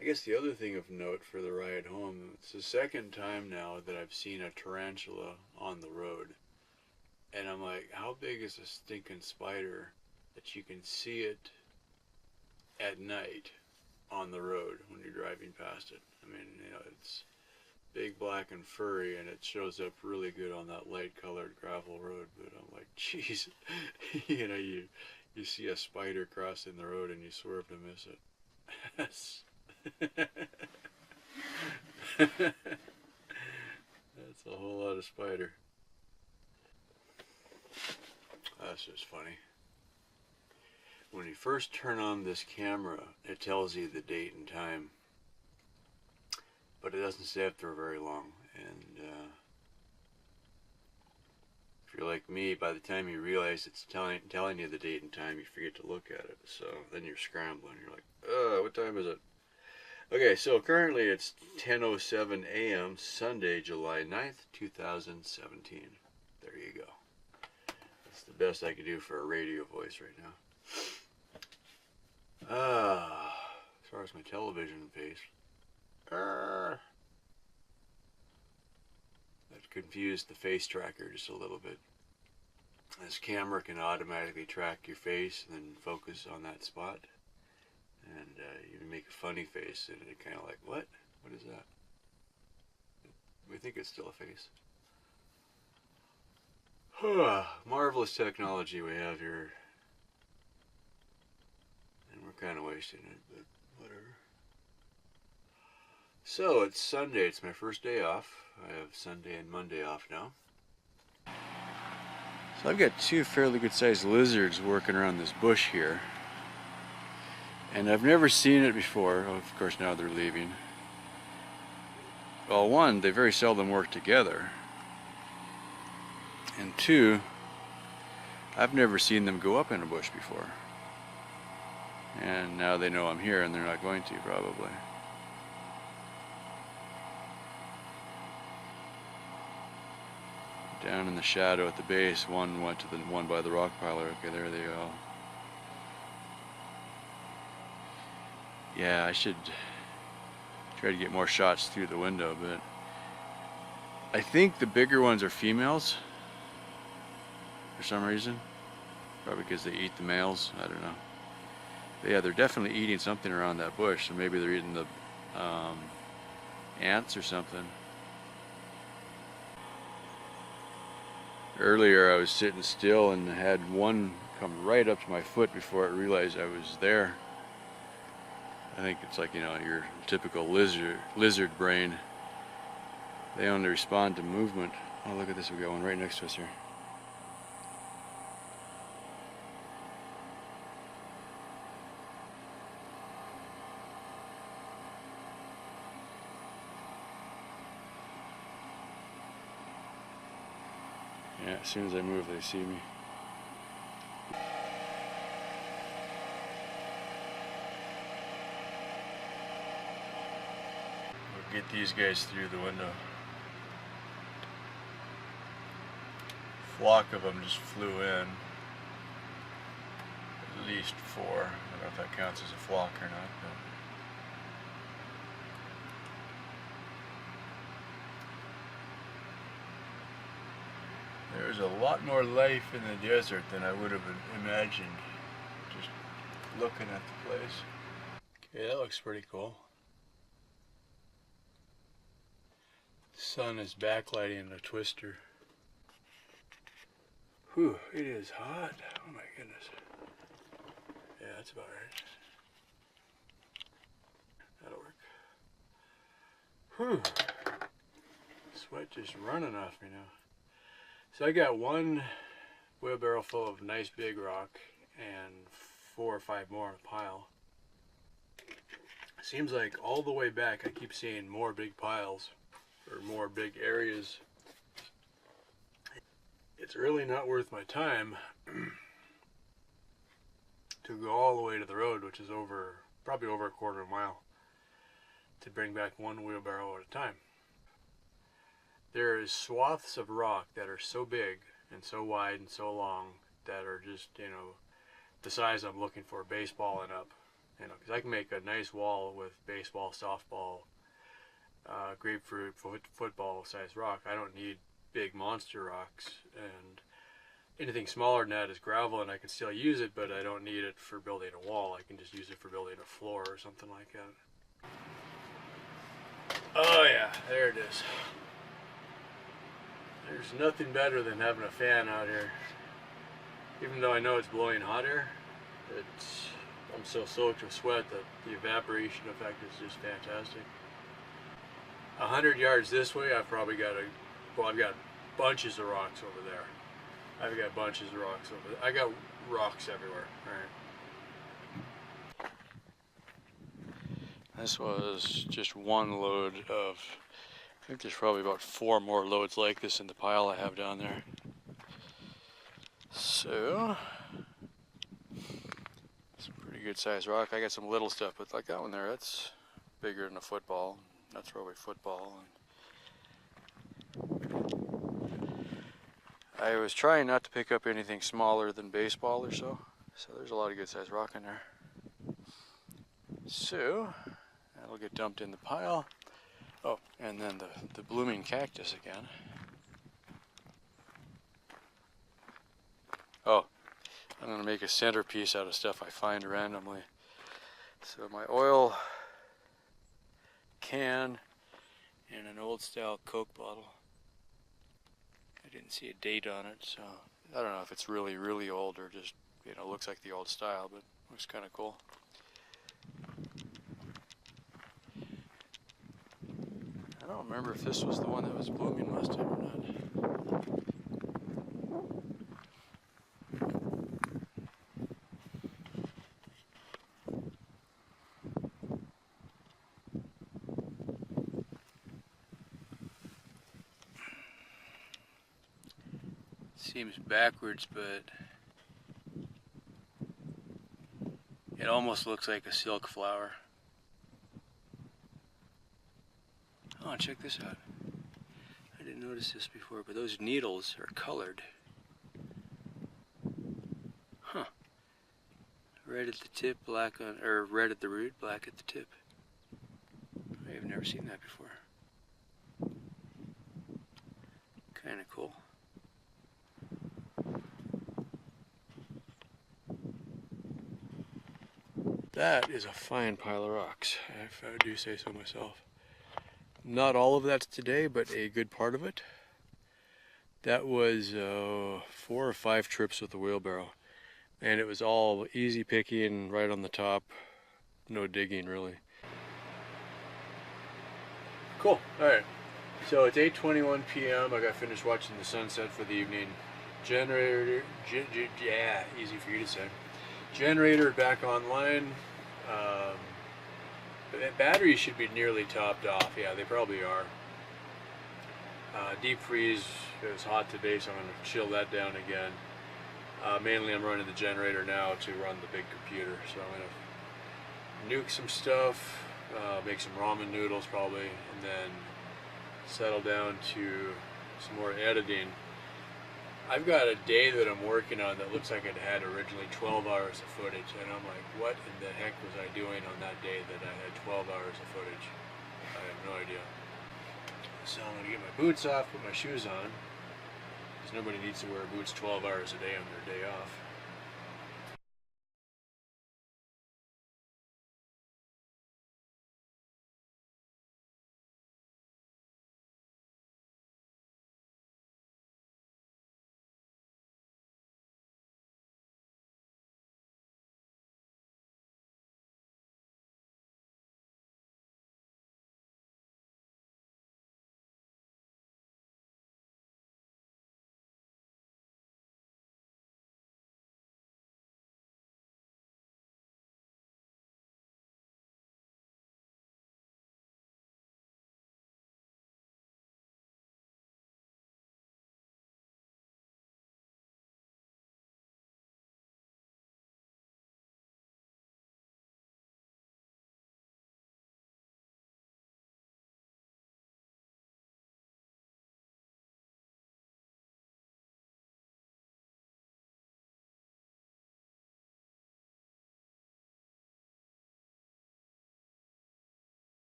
I guess the other thing of note for the ride home, it's the second time now that I've seen a tarantula on the road. And I'm like, how big is a stinking spider that you can see it at night on the road when you're driving past it? I mean, it's big, black, and furry, and it shows up really good on that light-colored gravel road. But I'm like, geez, you see a spider crossing the road and you swerve to miss it. That's that's a whole lot of spider. That's just funny. When you first turn on this camera, it tells you the date and time, but it doesn't stay up there very long. And if you're like me, by the time you realize it's telling you the date and time, you forget to look at it. So then you're scrambling. You're like, what time is it? Okay, so currently it's 10:07 a.m. Sunday, July 9th, 2017. There you go. That's the best I could do for a radio voice right now. As far as my television face, that confused the face tracker just a little bit. This camera can automatically track your face and then focus on that spot. And you make a funny face, and it kind of like, what? What is that? We think it's still a face. Marvelous technology we have here. And we're kind of wasting it, but whatever. So, it's Sunday. It's my first day off. I have Sunday and Monday off now. So I've got two fairly good-sized lizards working around this bush here. And I've never seen it before. Of course, now they're leaving. Well, one, they very seldom work together. And two, I've never seen them go up in a bush before. And now they know I'm here, and they're not going to, probably. Down in the shadow at the base, one went to the one by the rock piler. Okay, there they go. Yeah, I should try to get more shots through the window, but I think the bigger ones are females for some reason. Probably because they eat the males, I don't know. But yeah, they're definitely eating something around that bush, so maybe they're eating the ants or something. Earlier I was sitting still and had one come right up to my foot before I realized I was there. I think it's like, your typical lizard brain. They only respond to movement. Oh, look at this, we got one right next to us here. Yeah, as soon as I move, they see me. We'll get these guys through the window. Flock of them just flew in. At least 4. I don't know if that counts as a flock or not, but there's a lot more life in the desert than I would have imagined just looking at the place. Okay, that looks pretty cool. The sun is backlighting the twister. Whew, it is hot. Oh my goodness. Yeah, that's about right. That'll work. Whew. Sweat just running off me now. So I got one wheelbarrow full of nice big rock and 4 or 5 more in a pile. Seems like all the way back I keep seeing more big piles or more big areas. It's really not worth my time to go all the way to the road, which is probably over a quarter of a mile, to bring back one wheelbarrow at a time. There is swaths of rock that are so big and so wide and so long that are just, the size I'm looking for, baseball and up. You know, because I can make a nice wall with baseball, softball, grapefruit, football size rock. I don't need big monster rocks, and anything smaller than that is gravel, and I can still use it, but I don't need it for building a wall. I can just use it for building a floor or something like that. Oh yeah, there it is. There's nothing better than having a fan out here. Even though I know it's blowing hot air, I'm so soaked with sweat that the evaporation effect is just fantastic. 100 yards this way, I've probably got I've got bunches of rocks over there. I've got bunches of rocks over there. I got rocks everywhere. All right. This was just one load of, I think there's probably about 4 more loads like this in the pile I have down there. So, it's a pretty good sized rock. I got some little stuff, but like that one there, that's bigger than a football. That's probably football. I was trying not to pick up anything smaller than baseball or so. So there's a lot of good sized rock in there. So, that'll get dumped in the pile. Oh, and then the blooming cactus again. Oh, I'm going to make a centerpiece out of stuff I find randomly. So my oil can and an old style Coke bottle. I didn't see a date on it, so I don't know if it's really, really old or just, you know, looks like the old style, but looks kind of cool. I don't remember if this was the one that was blooming last time or not. Seems backwards, but it almost looks like a silk flower. Oh, check this out. I didn't notice this before, but those needles are colored. Huh. Red at the tip, black on, or red at the root, black at the tip. I've never seen that before. Kind of cool. That is a fine pile of rocks, if I do say so myself. Not all of that's today, but a good part of it. That was 4 or 5 trips with the wheelbarrow. And it was all easy picking right on the top. No digging, really. Cool. Alright. So it's 8:21 p.m. I got finished watching the sunset for the evening. Generator, yeah, easy for you to say. Generator back online. Batteries should be nearly topped off. Yeah, they probably are. Deep freeze. It was hot today, so I'm going to chill that down again. Mainly I'm running the generator now to run the big computer. So I'm going to nuke some stuff, make some ramen noodles probably, and then settle down to some more editing. I've got a day that I'm working on that looks like it had originally 12 hours of footage, and I'm like, what in the heck was I doing on that day that I had 12 hours of footage? I have no idea. So I'm going to get my boots off, put my shoes on, because nobody needs to wear boots 12 hours a day on their day off.